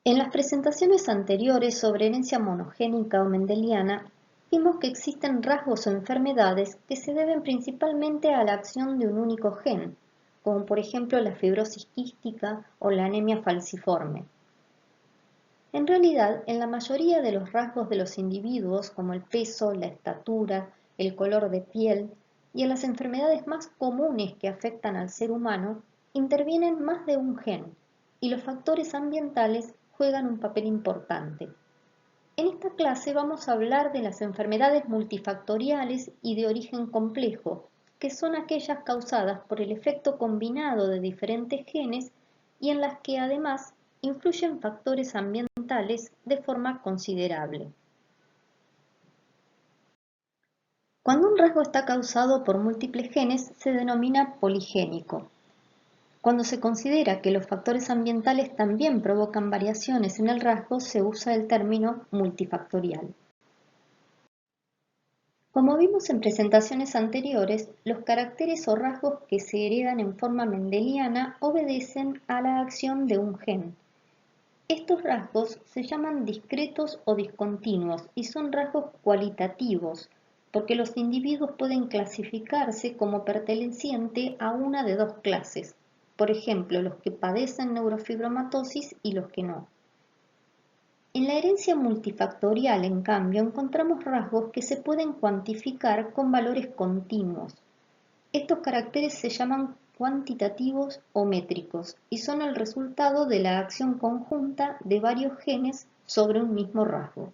En las presentaciones anteriores sobre herencia monogénica o mendeliana, vimos que existen rasgos o enfermedades que se deben principalmente a la acción de un único gen, como por ejemplo la fibrosis quística o la anemia falciforme. En realidad, en la mayoría de los rasgos de los individuos, como el peso, la estatura, el color de piel, y en las enfermedades más comunes que afectan al ser humano, intervienen más de un gen, y los factores ambientales juegan un papel importante. En esta clase vamos a hablar de las enfermedades multifactoriales y de origen complejo, que son aquellas causadas por el efecto combinado de diferentes genes y en las que además influyen factores ambientales de forma considerable. Cuando un rasgo está causado por múltiples genes se denomina poligénico. Cuando se considera que los factores ambientales también provocan variaciones en el rasgo, se usa el término multifactorial. Como vimos en presentaciones anteriores, los caracteres o rasgos que se heredan en forma mendeliana obedecen a la acción de un gen. Estos rasgos se llaman discretos o discontinuos y son rasgos cualitativos, porque los individuos pueden clasificarse como perteneciente a una de dos clases, por ejemplo, los que padecen neurofibromatosis y los que no. En la herencia multifactorial, en cambio, encontramos rasgos que se pueden cuantificar con valores continuos. Estos caracteres se llaman cuantitativos o métricos y son el resultado de la acción conjunta de varios genes sobre un mismo rasgo.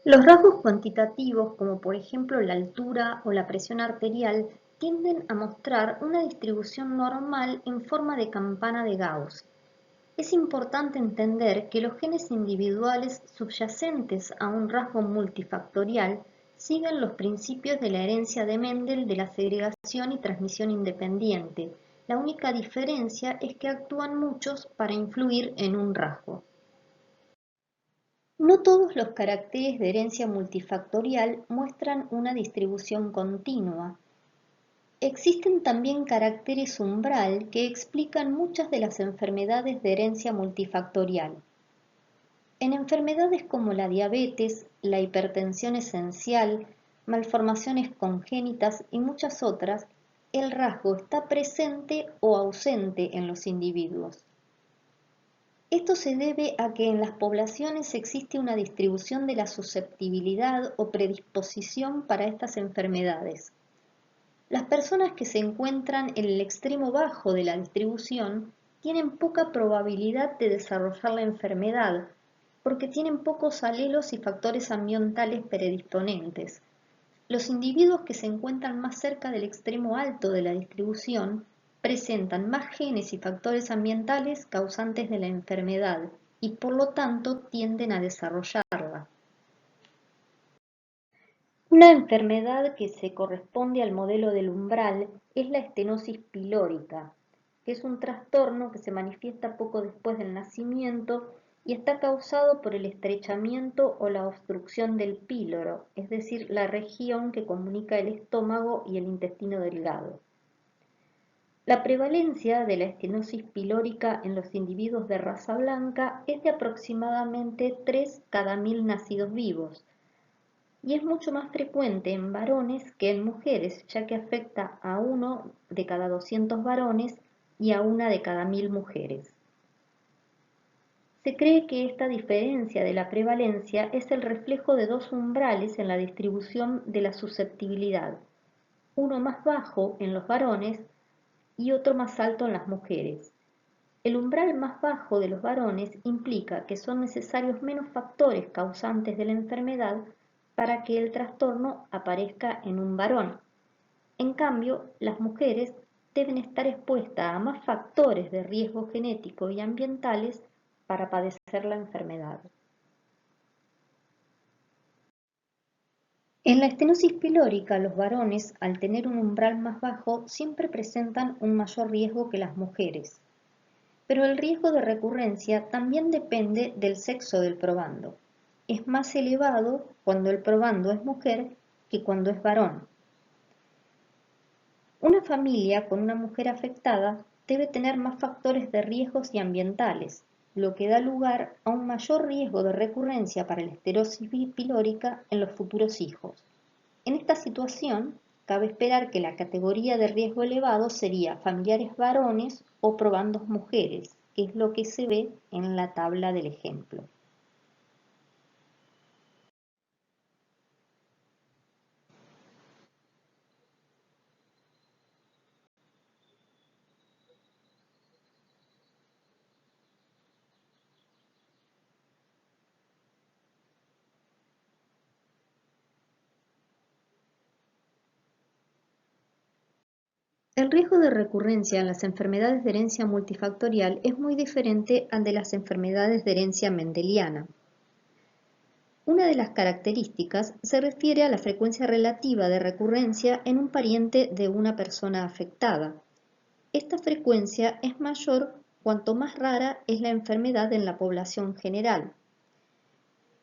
Los rasgos cuantitativos, como por ejemplo la altura o la presión arterial, tienden a mostrar una distribución normal en forma de campana de Gauss. Es importante entender que los genes individuales subyacentes a un rasgo multifactorial siguen los principios de la herencia de Mendel de la segregación y transmisión independiente. La única diferencia es que actúan muchos para influir en un rasgo. No todos los caracteres de herencia multifactorial muestran una distribución continua. Existen también caracteres umbral que explican muchas de las enfermedades de herencia multifactorial. En enfermedades como la diabetes, la hipertensión esencial, malformaciones congénitas y muchas otras, el rasgo está presente o ausente en los individuos. Esto se debe a que en las poblaciones existe una distribución de la susceptibilidad o predisposición para estas enfermedades. Las personas que se encuentran en el extremo bajo de la distribución tienen poca probabilidad de desarrollar la enfermedad porque tienen pocos alelos y factores ambientales predisponentes. Los individuos que se encuentran más cerca del extremo alto de la distribución presentan más genes y factores ambientales causantes de la enfermedad y por lo tanto tienden a desarrollarla. Una enfermedad que se corresponde al modelo del umbral es la estenosis pilórica, que es un trastorno que se manifiesta poco después del nacimiento y está causado por el estrechamiento o la obstrucción del píloro, es decir, la región que comunica el estómago y el intestino delgado. La prevalencia de la estenosis pilórica en los individuos de raza blanca es de aproximadamente 3 cada 1000 nacidos vivos, y es mucho más frecuente en varones que en mujeres, ya que afecta a 1 de cada 200 varones y a 1 de cada 1000 mujeres. Se cree que esta diferencia de la prevalencia es el reflejo de dos umbrales en la distribución de la susceptibilidad, uno más bajo en los varones y otro más alto en las mujeres. El umbral más bajo de los varones implica que son necesarios menos factores causantes de la enfermedad para que el trastorno aparezca en un varón. En cambio, las mujeres deben estar expuestas a más factores de riesgo genético y ambientales para padecer la enfermedad. En la estenosis pilórica, los varones, al tener un umbral más bajo, siempre presentan un mayor riesgo que las mujeres. Pero el riesgo de recurrencia también depende del sexo del probando. Es más elevado cuando el probando es mujer que cuando es varón. Una familia con una mujer afectada debe tener más factores de riesgos y ambientales. lo que da lugar a un mayor riesgo de recurrencia para la esterosis pilórica en los futuros hijos. En esta situación, cabe esperar que la categoría de riesgo elevado sería familiares varones o probandos mujeres, que es lo que se ve en la tabla del ejemplo. El riesgo de recurrencia en las enfermedades de herencia multifactorial es muy diferente al de las enfermedades de herencia mendeliana. Una de las características se refiere a la frecuencia relativa de recurrencia en un pariente de una persona afectada. Esta frecuencia es mayor cuanto más rara es la enfermedad en la población general.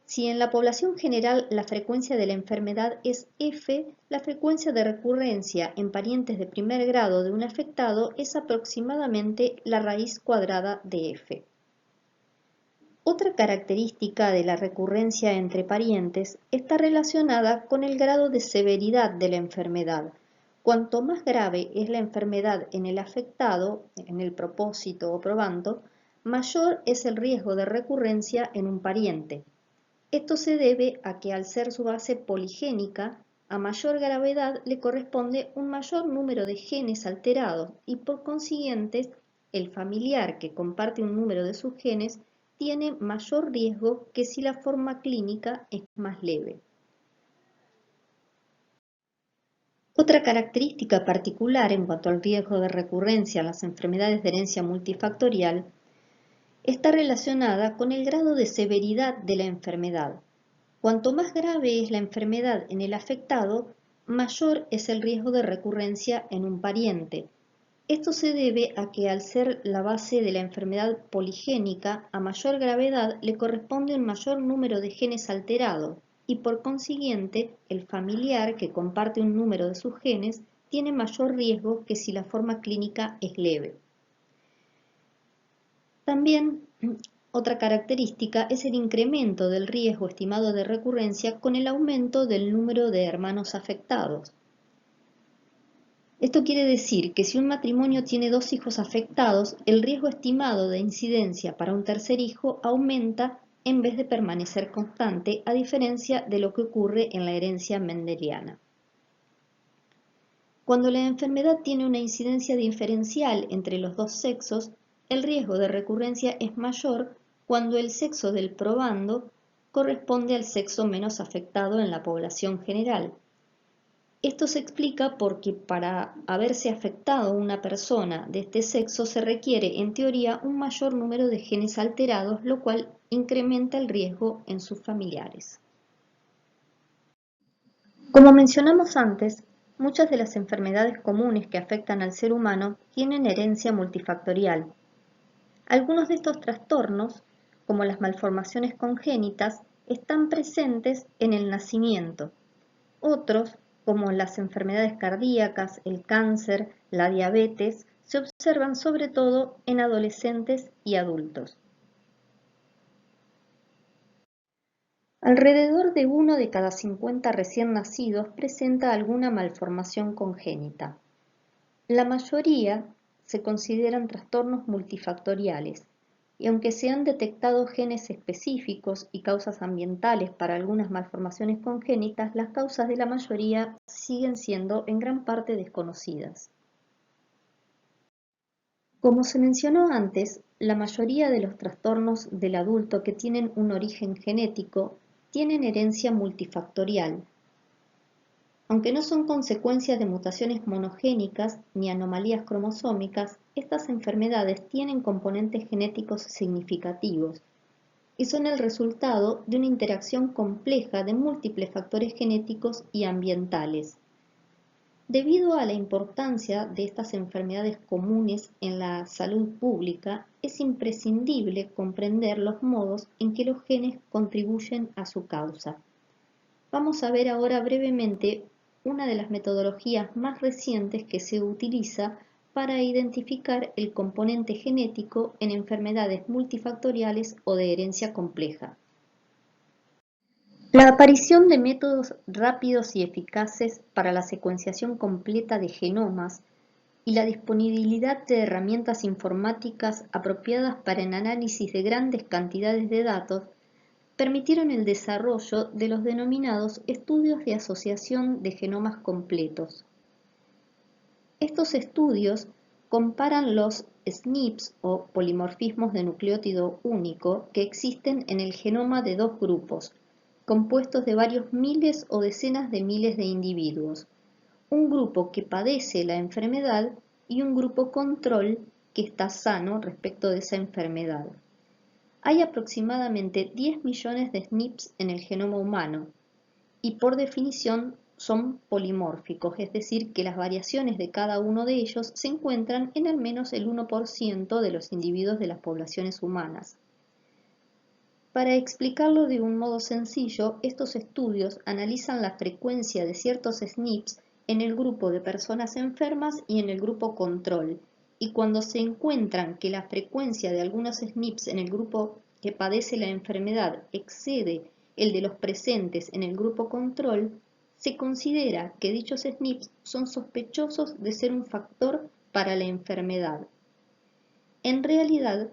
Si en la población general la frecuencia de la enfermedad es F, la frecuencia de recurrencia en parientes de primer grado de un afectado es aproximadamente la raíz cuadrada de F. Otra característica de la recurrencia entre parientes está relacionada con el grado de severidad de la enfermedad. Cuanto más grave es la enfermedad en el afectado, en el propósito o probando, mayor es el riesgo de recurrencia en un pariente. Esto se debe a que al ser su base poligénica, a mayor gravedad le corresponde un mayor número de genes alterados y por consiguiente el familiar que comparte un número de sus genes tiene mayor riesgo que si la forma clínica es más leve. Otra característica particular en cuanto al riesgo de recurrencia en las enfermedades de herencia multifactorial está relacionada con el grado de severidad de la enfermedad. Cuanto más grave es la enfermedad en el afectado, mayor es el riesgo de recurrencia en un pariente. Esto se debe a que al ser la base de la enfermedad poligénica, a mayor gravedad le corresponde un mayor número de genes alterados y por consiguiente el familiar que comparte un número de sus genes tiene mayor riesgo que si la forma clínica es leve. También otra característica es el incremento del riesgo estimado de recurrencia con el aumento del número de hermanos afectados. Esto quiere decir que si un matrimonio tiene 2 hijos afectados, el riesgo estimado de incidencia para un tercer hijo aumenta en vez de permanecer constante, a diferencia de lo que ocurre en la herencia mendeliana. Cuando la enfermedad tiene una incidencia diferencial entre los dos sexos, el riesgo de recurrencia es mayor cuando el sexo del probando corresponde al sexo menos afectado en la población general. Esto se explica porque para haberse afectado una persona de este sexo se requiere, en teoría, un mayor número de genes alterados, lo cual incrementa el riesgo en sus familiares. Como mencionamos antes, muchas de las enfermedades comunes que afectan al ser humano tienen herencia multifactorial. Algunos de estos trastornos, como las malformaciones congénitas, están presentes en el nacimiento. Otros, como las enfermedades cardíacas, el cáncer, la diabetes, se observan sobre todo en adolescentes y adultos. Alrededor de 1 de cada 50 recién nacidos presenta alguna malformación congénita. La mayoría se consideran trastornos multifactoriales, y aunque se han detectado genes específicos y causas ambientales para algunas malformaciones congénitas, las causas de la mayoría siguen siendo en gran parte desconocidas. Como se mencionó antes, la mayoría de los trastornos del adulto que tienen un origen genético tienen herencia multifactorial. Aunque no son consecuencias de mutaciones monogénicas ni anomalías cromosómicas, estas enfermedades tienen componentes genéticos significativos y son el resultado de una interacción compleja de múltiples factores genéticos y ambientales. Debido a la importancia de estas enfermedades comunes en la salud pública, es imprescindible comprender los modos en que los genes contribuyen a su causa. Vamos a ver ahora brevemente una de las metodologías más recientes que se utiliza para identificar el componente genético en enfermedades multifactoriales o de herencia compleja. La aparición de métodos rápidos y eficaces para la secuenciación completa de genomas y la disponibilidad de herramientas informáticas apropiadas para el análisis de grandes cantidades de datos permitieron el desarrollo de los denominados estudios de asociación de genomas completos. Estos estudios comparan los SNPs o polimorfismos de nucleótido único que existen en el genoma de dos grupos, compuestos de varios miles o decenas de miles de individuos, un grupo que padece la enfermedad y un grupo control que está sano respecto de esa enfermedad. Hay aproximadamente 10 millones de SNPs en el genoma humano y por definición son polimórficos, es decir, que las variaciones de cada uno de ellos se encuentran en al menos el 1% de los individuos de las poblaciones humanas. Para explicarlo de un modo sencillo, estos estudios analizan la frecuencia de ciertos SNPs en el grupo de personas enfermas y en el grupo control, y cuando se encuentran que la frecuencia de algunos SNPs en el grupo que padece la enfermedad excede el de los presentes en el grupo control, se considera que dichos SNPs son sospechosos de ser un factor para la enfermedad. En realidad,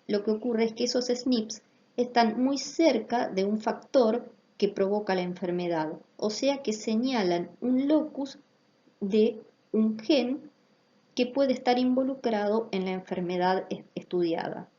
lo que ocurre es que esos SNPs están muy cerca de un factor que provoca la enfermedad, o sea que señalan un locus de un gen que puede estar involucrado en la enfermedad estudiada.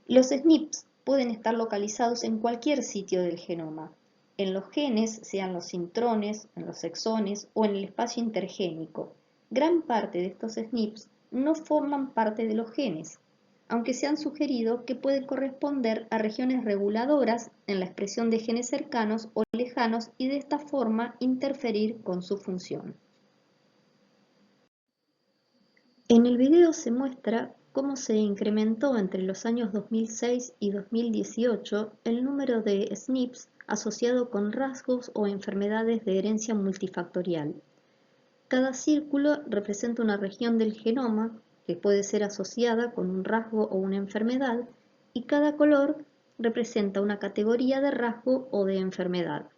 Los SNPs pueden estar localizados en cualquier sitio del genoma, en los genes, sean los intrones, en los exones o en el espacio intergénico. Gran parte de estos SNPs no forman parte de los genes, aunque se han sugerido que pueden corresponder a regiones reguladoras en la expresión de genes cercanos o lejanos y de esta forma interferir con su función. En el video se muestra cómo se incrementó entre los años 2006 y 2018 el número de SNPs asociado con rasgos o enfermedades de herencia multifactorial. Cada círculo representa una región del genoma que puede ser asociada con un rasgo o una enfermedad, y cada color representa una categoría de rasgo o de enfermedad.